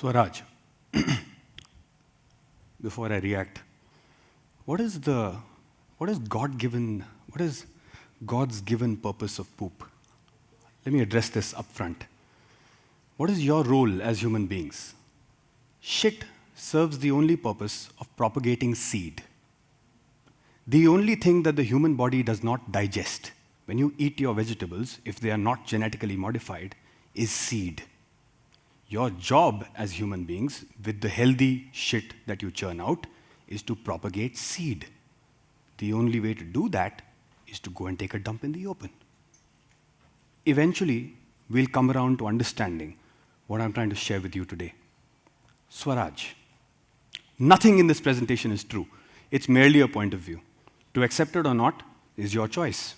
Swaraj, before I react, what is God's given purpose of poop? Let me address this up front. What is your role as human beings? Shit serves the only purpose of propagating seed. The only thing that the human body does not digest when you eat your vegetables, if they are not genetically modified, is seed. Your job as human beings, with the healthy shit that you churn out, is to propagate seed. The only way to do that is to go and take a dump in the open. Eventually, we'll come around to understanding what I'm trying to share with you today. Swaraj. Nothing in this presentation is true. It's merely a point of view. To accept it or not is your choice.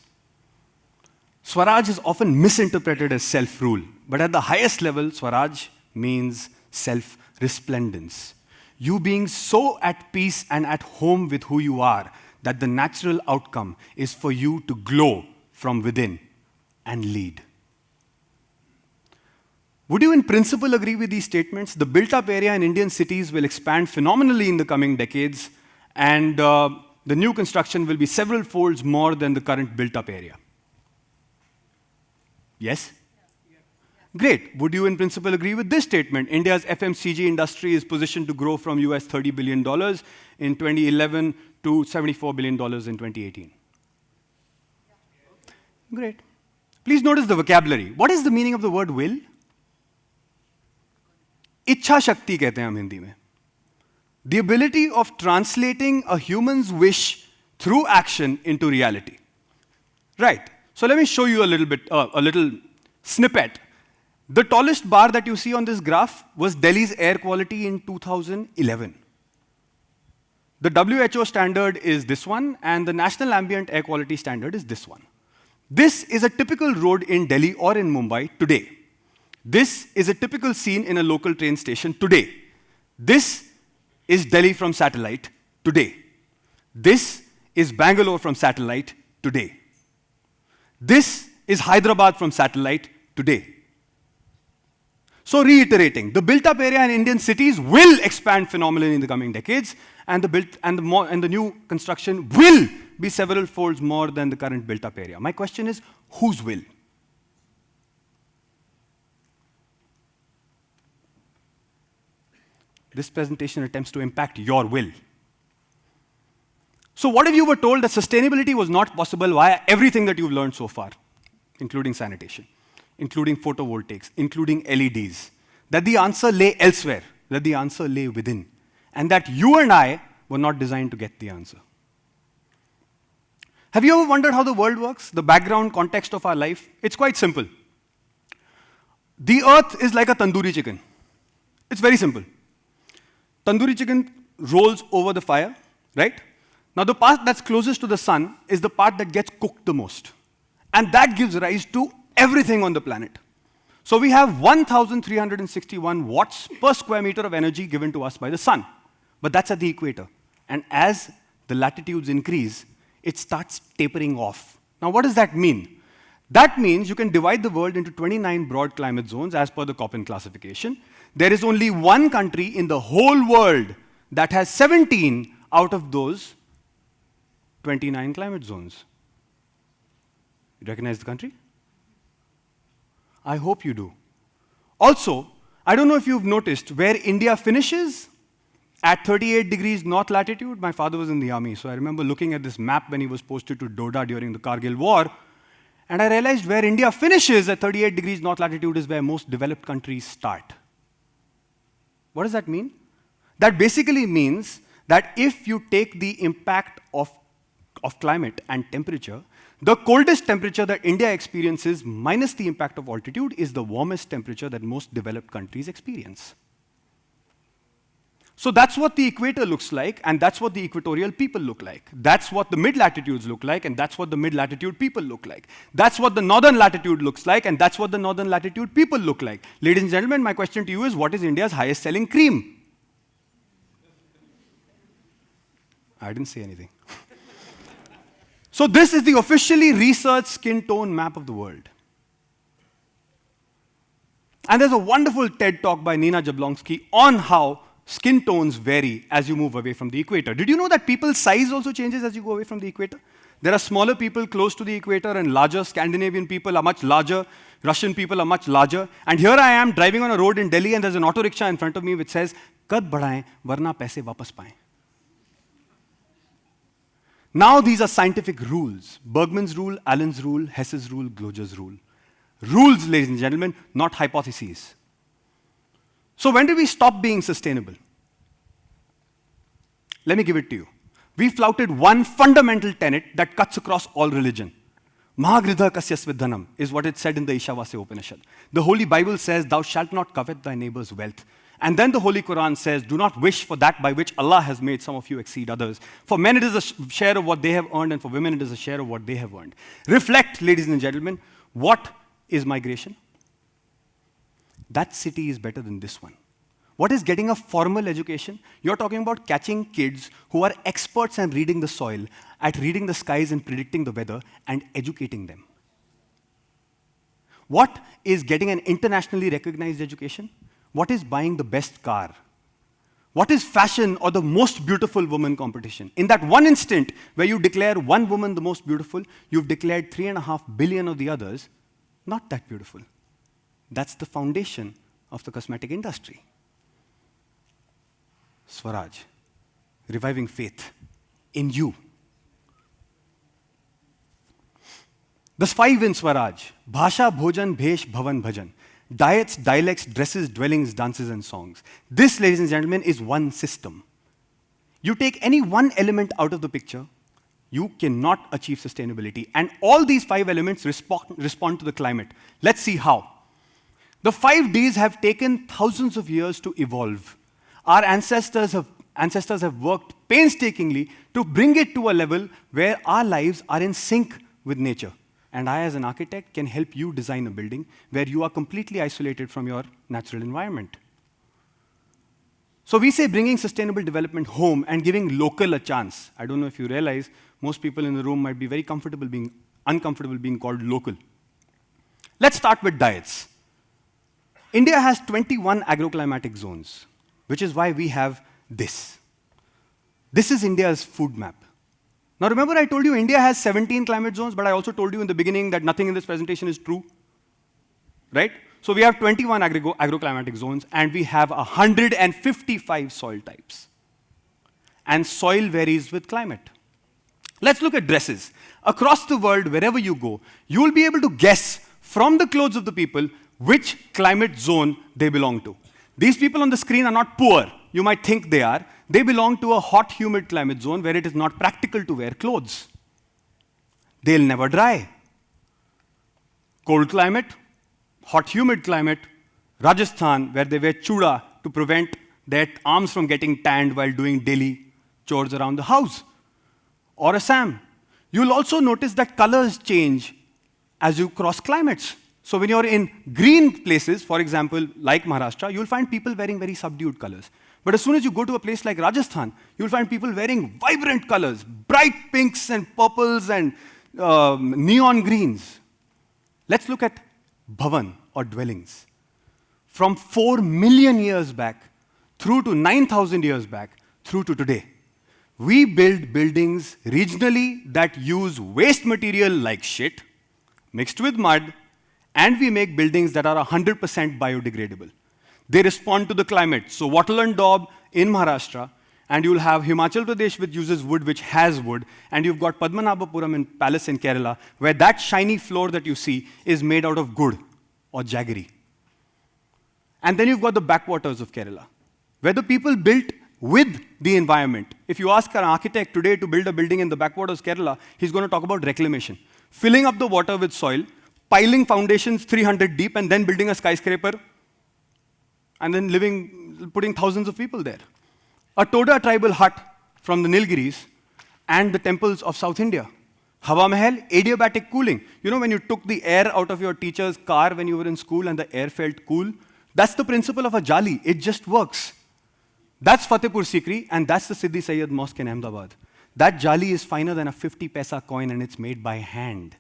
Swaraj is often misinterpreted as self-rule, but at the highest level, Swaraj means self-resplendence. You being so at peace and at home with who you are that the natural outcome is for you to glow from within and lead. Would you in principle agree with these statements? The built-up area in Indian cities will expand phenomenally in the coming decades, and the new construction will be several folds more than the current built-up area. Yes? Great. Would you in principle agree with this statement? India's FMCG industry is positioned to grow from US $30 billion in 2011 to $74 billion in 2018. Great. Please notice the vocabulary. What is the meaning of the word will? इच्छा शक्ति कहते हैं हम हिंदी में. The ability of translating a human's wish through action into reality. Right. So let me show you a little snippet. The tallest bar that you see on this graph was Delhi's air quality in 2011. The WHO standard is this one, and the National Ambient Air Quality Standard is this one. This is a typical road in Delhi or in Mumbai today. This is a typical scene in a local train station today. This is Delhi from satellite today. This is Bangalore from satellite today. This is Hyderabad from satellite today. So reiterating, the built-up area in Indian cities will expand phenomenally in the coming decades, and the new construction will be several folds more than the current built-up area. My question is, whose will? This presentation attempts to impact your will. So what if you were told that sustainability was not possible via everything that you've learned so far, including sanitation, including photovoltaics, including LEDs, that the answer lay elsewhere, that the answer lay within, and that you and I were not designed to get the answer? Have you ever wondered how the world works, the background context of our life? It's quite simple. The earth is like a tandoori chicken. It's very simple. Tandoori chicken rolls over the fire, right? Now the part that's closest to the sun is the part that gets cooked the most. And that gives rise to everything on the planet. So we have 1,361 watts per square meter of energy given to us by the sun. But that's at the equator. And as the latitudes increase, it starts tapering off. Now what does that mean? That means you can divide the world into 29 broad climate zones as per the Köppen classification. There is only one country in the whole world that has 17 out of those 29 climate zones. You recognize the country? I hope you do. Also, I don't know if you've noticed where India finishes at 38 degrees north latitude. My father was in the army, so I remember looking at this map when he was posted to Doda during the Kargil War, and I realized where India finishes at 38 degrees north latitude is where most developed countries start. What does that mean? That basically means that if you take the impact of climate and temperature, the coldest temperature that India experiences minus the impact of altitude is the warmest temperature that most developed countries experience. So that's what the equator looks like, and that's what the equatorial people look like. That's what the mid-latitudes look like, and that's what the mid-latitude people look like. That's what the northern latitude looks like, and that's what the northern latitude people look like. Ladies and gentlemen, my question to you is, what is India's highest selling cream? I didn't say anything. So this is the officially researched skin tone map of the world. And there's a wonderful TED talk by Nina Jablonski on how skin tones vary as you move away from the equator. Did you know that people's size also changes as you go away from the equator? There are smaller people close to the equator and larger. Scandinavian people are much larger. Russian people are much larger. And here I am driving on a road in Delhi and there's an auto rickshaw in front of me which says, "Kad badhaएं, varna paise वापस पाएं." Now these are scientific rules. Bergman's rule, Allen's rule, Hess's rule, Gloger's rule. Rules, ladies and gentlemen, not hypotheses. So when did we stop being sustainable? Let me give it to you. We flouted one fundamental tenet that cuts across all religion. Mahagridha kasyasvidhanam is what it said in the Ishavasya Upanishad. The Holy Bible says, "Thou shalt not covet thy neighbor's wealth." And then the Holy Quran says, "Do not wish for that by which Allah has made some of you exceed others. For men it is a share of what they have earned, and for women it is a share of what they have earned." Reflect, ladies and gentlemen, what is migration? That city is better than this one. What is getting a formal education? You're talking about catching kids who are experts at reading the soil, at reading the skies and predicting the weather, and educating them. What is getting an internationally recognized education? What is buying the best car? What is fashion or the most beautiful woman competition? In that one instant where you declare one woman the most beautiful, you've declared 3.5 billion of the others not that beautiful. That's the foundation of the cosmetic industry. Swaraj, reviving faith in you. The 5 in Swaraj: Bhasha, Bhojan, Bhesh, Bhavan, Bhajan. Diets, dialects, dresses, dwellings, dances, and songs. This, ladies and gentlemen, is one system. You take any one element out of the picture, you cannot achieve sustainability. And all these 5 elements respond to the climate. Let's see how. The 5 Ds have taken thousands of years to evolve. Our ancestors have worked painstakingly to bring it to a level where our lives are in sync with nature. And I, as an architect, can help you design a building where you are completely isolated from your natural environment. So we say bringing sustainable development home and giving local a chance. I don't know if you realize, most people in the room might be very uncomfortable being called local. Let's start with diets. India has 21 agroclimatic zones, which is why we have this. This is India's food map. Now remember I told you India has 17 climate zones, but I also told you in the beginning that nothing in this presentation is true, right? So we have 21 agroclimatic zones, and we have 155 soil types. And soil varies with climate. Let's look at dresses. Across the world, wherever you go, you will be able to guess from the clothes of the people which climate zone they belong to. These people on the screen are not poor. You might think they are. They belong to a hot, humid climate zone where it is not practical to wear clothes. They'll never dry. Cold climate, hot, humid climate, Rajasthan, where they wear chuda to prevent their arms from getting tanned while doing daily chores around the house. Or Assam. You'll also notice that colors change as you cross climates. So when you're in green places, for example, like Maharashtra, you'll find people wearing very subdued colors. But as soon as you go to a place like Rajasthan, you'll find people wearing vibrant colors, bright pinks and purples and neon greens. Let's look at bhavan, or dwellings. From 4 million years back, through to 9,000 years back, through to today, we build buildings regionally that use waste material like shit, mixed with mud, and we make buildings that are 100% biodegradable. They respond to the climate. So Wattle and Daub in Maharashtra, and you'll have Himachal Pradesh, which uses wood, which has wood, and you've got Padmanabhapuram in Palace in Kerala, where that shiny floor that you see is made out of gur, or jaggery. And then you've got the backwaters of Kerala, where the people built with the environment. If you ask an architect today to build a building in the backwaters of Kerala, he's going to talk about reclamation. Filling up the water with soil, piling foundations 300 deep, and then building a skyscraper, and then putting thousands of people there. A Toda tribal hut from the Nilgiris and the temples of South India. Hawa Mahal, adiabatic cooling. You know when you took the air out of your teacher's car when you were in school and the air felt cool? That's the principle of a jali. It just works. That's Fatehpur Sikri, and that's the Siddhi Sayyid Mosque in Ahmedabad. That jali is finer than a 50 paisa coin, and it's made by hand.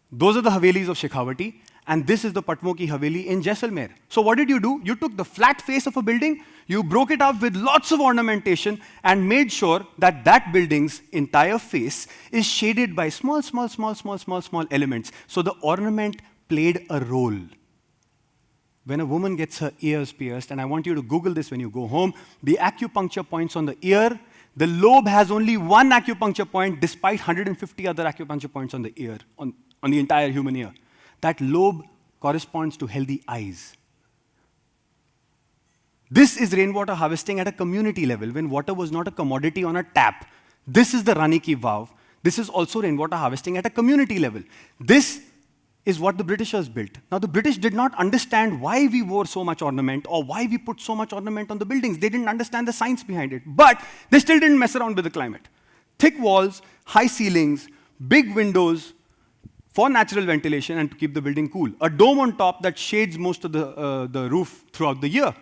Those are the Havelis of Shekhawati, And this is the Patwon ki Haveli in Jaisalmer. So what did you do? You took the flat face of a building, you broke it up with lots of ornamentation and made sure that that building's entire face is shaded by small elements. So the ornament played a role. When a woman gets her ears pierced, and I want you to Google this when you go home, the acupuncture points on the ear, the lobe has only one acupuncture point despite 150 other acupuncture points on the ear, on the entire human ear. That lobe corresponds to healthy eyes. This is rainwater harvesting at a community level when water was not a commodity on a tap. This is the Rani Ki Vav. This is also rainwater harvesting at a community level. This is what the Britishers built. Now, the British did not understand why we wore so much ornament or why we put so much ornament on the buildings. They didn't understand the science behind it. But they still didn't mess around with the climate. Thick walls, high ceilings, big windows for natural ventilation and to keep the building cool. A dome on top that shades most of the roof throughout the year.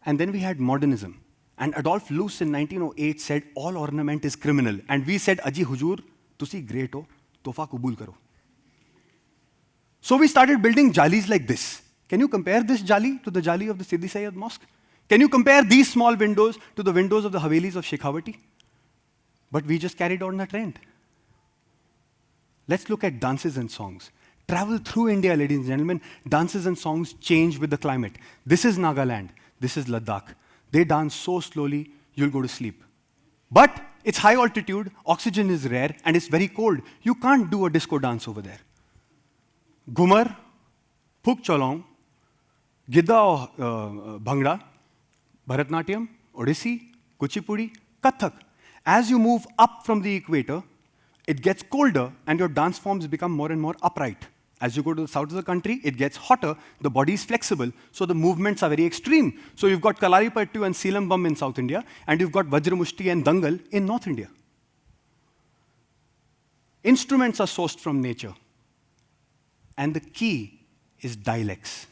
And then we had modernism. And Adolf Loos in 1908 said, all ornament is criminal. And we said, Aji Hujur, tusi great ho, tofa kubul karo. So we started building jalis like this. Can you compare this jali to the jali of the Siddhi Sayyad Mosque? Can you compare these small windows to the windows of the Havelis of Shekhawati? But we just carried on the trend. Let's look at dances and songs. Travel through India, ladies and gentlemen. Dances and songs change with the climate. This is Nagaland. This is Ladakh. They dance so slowly, you'll go to sleep. But it's high altitude, oxygen is rare, and it's very cold. You can't do a disco dance over there. Ghumar, Phuk Cholong, Gidda Bhangra, Bharatnatyam, Odissi, Kuchipudi, Kathak. As you move up from the equator, it gets colder and your dance forms become more and more upright. As you go to the south of the country, it gets hotter, the body is flexible, so the movements are very extreme. So you've got Kalaripattu and Silambam in South India, and you've got Vajramushti and Dangal in North India. Instruments are sourced from nature. And the key is dialects.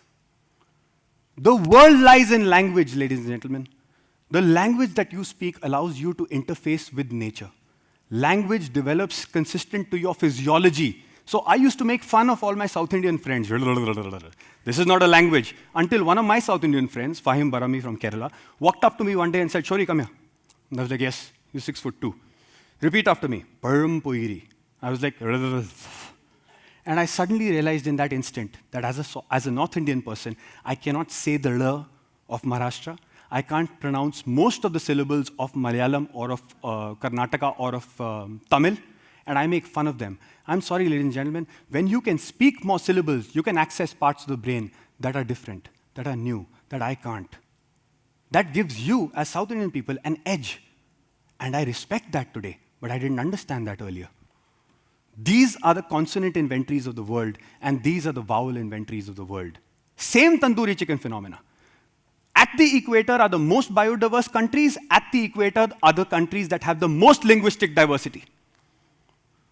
The world lies in language, ladies and gentlemen. The language that you speak allows you to interface with nature. Language develops consistent to your physiology. So I used to make fun of all my South Indian friends. This is not a language. Until one of my South Indian friends, Fahim Barami from Kerala, walked up to me one day and said, Shorey, come here. And I was like, yes, you're 6'2". Repeat after me. Param Poiri. I was like, and I suddenly realized in that instant that as a North Indian person, I cannot say the L of Maharashtra. I can't pronounce most of the syllables of Malayalam or of Karnataka or of Tamil, and I make fun of them. I'm sorry, ladies and gentlemen, when you can speak more syllables, you can access parts of the brain that are different, that are new, that I can't. That gives you, as South Indian people, an edge. And I respect that today, but I didn't understand that earlier. These are the consonant inventories of the world, and these are the vowel inventories of the world. Same tandoori chicken phenomena. At the equator are the most biodiverse countries. At the equator are the countries that have the most linguistic diversity.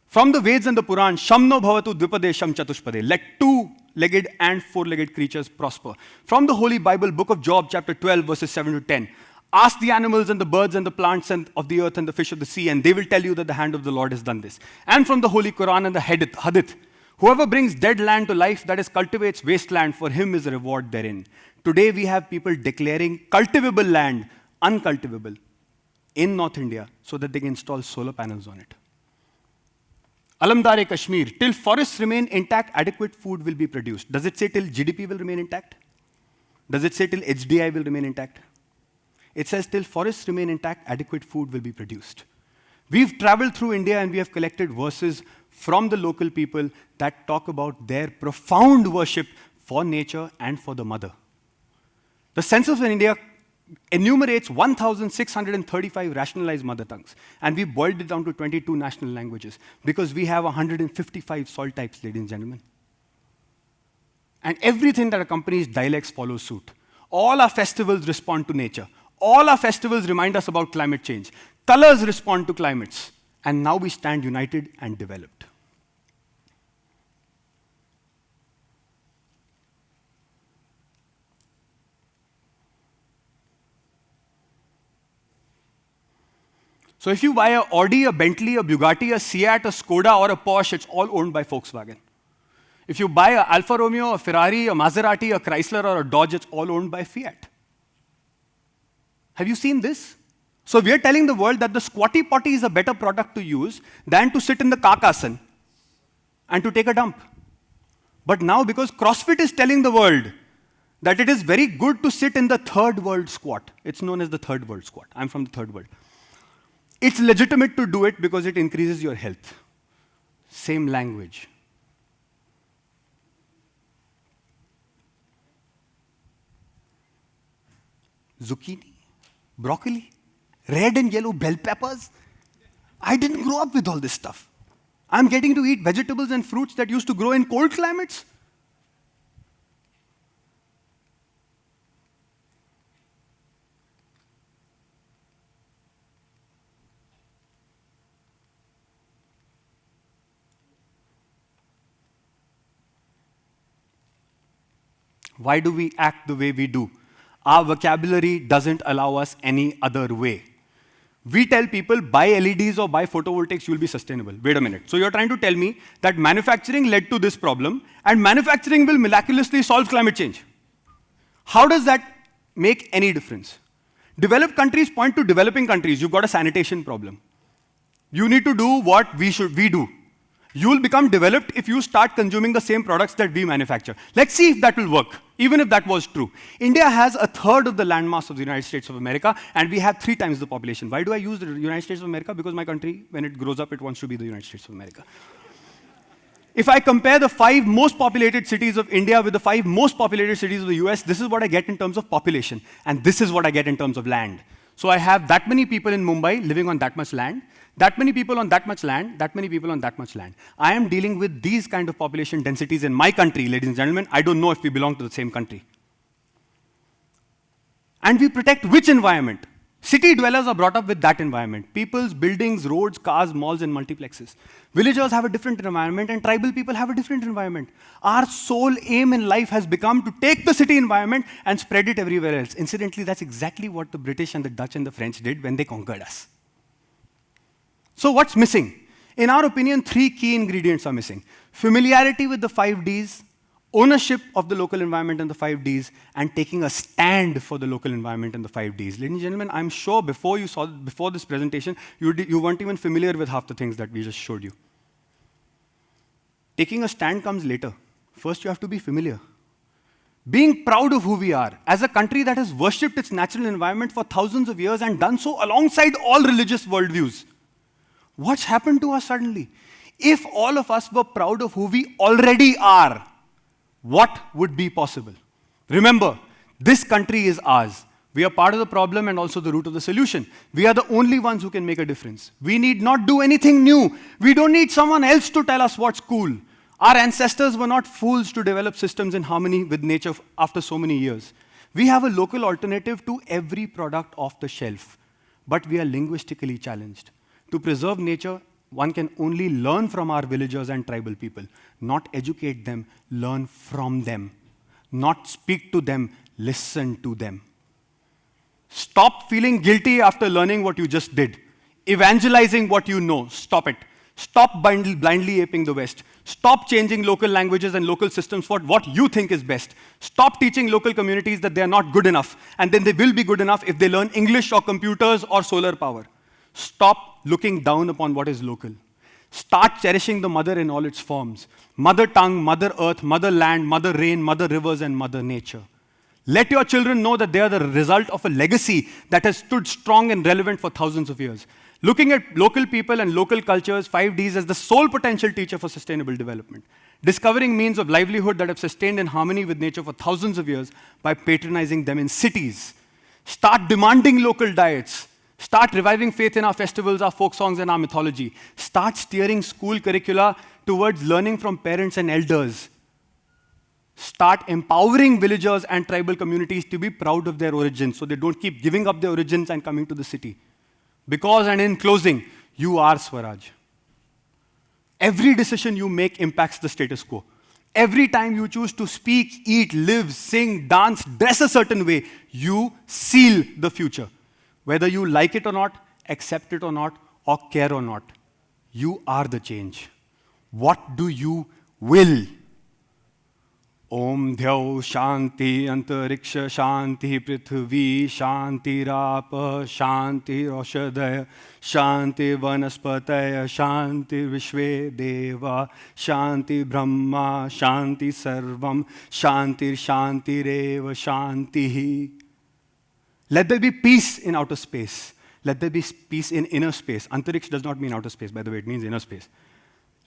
From the Veds and the Purans, Shamno bhavatu dvipadesham chatushpade. Let two-legged and four-legged creatures prosper. From the Holy Bible, book of Job, chapter 12, verses 7 to 10. Ask the animals and the birds and the plants and of the earth and the fish of the sea, and they will tell you that the hand of the Lord has done this. And from the Holy Quran and the Hadith, whoever brings dead land to life, that is, cultivates wasteland, for him is a reward therein. Today we have people declaring cultivable land uncultivable in North India so that they can install solar panels on it. Alamdar Kashmir, till forests remain intact, adequate food will be produced. Does it say till GDP will remain intact? Does it say till HDI will remain intact? It says till forests remain intact, adequate food will be produced. We've traveled through India and we have collected verses from the local people that talk about their profound worship for nature and for the mother. The Census of India enumerates 1,635 rationalized mother tongues, and we boiled it down to 22 national languages because we have 155 soil types, ladies and gentlemen. And everything that accompanies dialects follows suit. All our festivals respond to nature. All our festivals remind us about climate change. Colors respond to climates. And now we stand united and developed. So if you buy a Audi, a Bentley, a Bugatti, a Seat, a Skoda, or a Porsche, it's all owned by Volkswagen. If you buy a Alfa Romeo, a Ferrari, a Maserati, a Chrysler, or a Dodge, it's all owned by Fiat. Have you seen this? So we are telling the world that the squatty potty is a better product to use than to sit in the kakasan and to take a dump. But now, because CrossFit is telling the world that it is very good to sit in the third world squat. It's known as the third world squat. I'm from the third world. It's legitimate to do it because it increases your health. Same language. Zucchini, broccoli, red and yellow bell peppers. I didn't grow up with all this stuff. I'm getting to eat vegetables and fruits that used to grow in cold climates. Why do we act the way we do? Our vocabulary doesn't allow us any other way. We tell people, buy LEDs or buy photovoltaics, you'll be sustainable. Wait a minute. So you're trying to tell me that manufacturing led to this problem, and manufacturing will miraculously solve climate change. How does that make any difference? Developed countries point to developing countries. You've got a sanitation problem. You need to do what we do. You will become developed if you start consuming the same products that we manufacture. Let's see if that will work, even if that was true. India has 1/3 of the landmass of the United States of America, and we have 3 times the population. Why do I use the United States of America? Because my country, when it grows up, it wants to be the United States of America. If I compare the 5 most populated cities of India with the 5 most populated cities of the US, this is what I get in terms of population, and this is what I get in terms of land. So I have that many people in Mumbai living on that much land, that many people on that much land, that many people on that much land. I am dealing with these kind of population densities in my country, ladies and gentlemen. I don't know if we belong to the same country. And we protect which environment? City dwellers are brought up with that environment. People's buildings, roads, cars, malls, and multiplexes. Villagers have a different environment, and tribal people have a different environment. Our sole aim in life has become to take the city environment and spread it everywhere else. Incidentally, that's exactly what the British and the Dutch and the French did when they conquered us. So what's missing? In our opinion, 3 key ingredients are missing. Familiarity with the 5 Ds, ownership of the local environment and the 5 Ds, and taking a stand for the local environment and the 5 Ds. Ladies and gentlemen, I'm sure before this presentation, you weren't even familiar with half the things that we just showed you. Taking a stand comes later. First, you have to be familiar. Being proud of who we are, as a country that has worshipped its natural environment for thousands of years and done so alongside all religious worldviews. What's happened to us suddenly? If all of us were proud of who we already are, what would be possible? Remember, this country is ours. We are part of the problem and also the root of the solution. We are the only ones who can make a difference. We need not do anything new. We don't need someone else to tell us what's cool. Our ancestors were not fools to develop systems in harmony with nature after so many years. We have a local alternative to every product off the shelf, but we are linguistically challenged. To preserve nature, one can only learn from our villagers and tribal people, not educate them, learn from them, not speak to them, listen to them. Stop feeling guilty after learning what you just did. Evangelizing what you know, stop it. Stop blindly aping the West. Stop changing local languages and local systems for what you think is best. Stop teaching local communities that they are not good enough, and then they will be good enough if they learn English or computers or solar power. Stop looking down upon what is local. Start cherishing the mother in all its forms. Mother tongue, mother earth, mother land, mother rain, mother rivers, and mother nature. Let your children know that they are the result of a legacy that has stood strong and relevant for thousands of years. Looking at local people and local cultures, 5 Ds as the sole potential teacher for sustainable development. Discovering means of livelihood that have sustained in harmony with nature for thousands of years by patronizing them in cities. Start demanding local diets. Start reviving faith in our festivals, our folk songs, and our mythology. Start steering school curricula towards learning from parents and elders. Start empowering villagers and tribal communities to be proud of their origins so they don't keep giving up their origins and coming to the city. Because, and in closing, you are Swaraj. Every decision you make impacts the status quo. Every time you choose to speak, eat, live, sing, dance, dress a certain way, you seal the future. Whether you like it or not, accept it or not, or care or not, you are the change. What do you will? Om Dhyau Shanti Antariksha Shanti Prithvi Shanti Rapa Shanti Roshadaya Shanti Vanaspataya Shanti Vishve Deva Shanti Brahma Shanti Sarvam Shanti Shanti Reva Shanti. Let there be peace in outer space. Let there be peace in inner space. Antariksha does not mean outer space, by the way, it means inner space.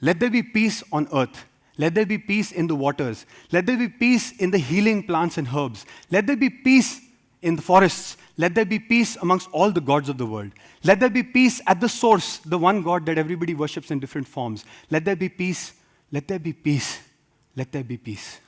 Let there be peace on earth. Let there be peace in the waters. Let there be peace in the healing plants and herbs. Let there be peace in the forests. Let there be peace amongst all the gods of the world. Let there be peace at the source, the one God that everybody worships in different forms. Let there be peace. Let there be peace. Let there be peace.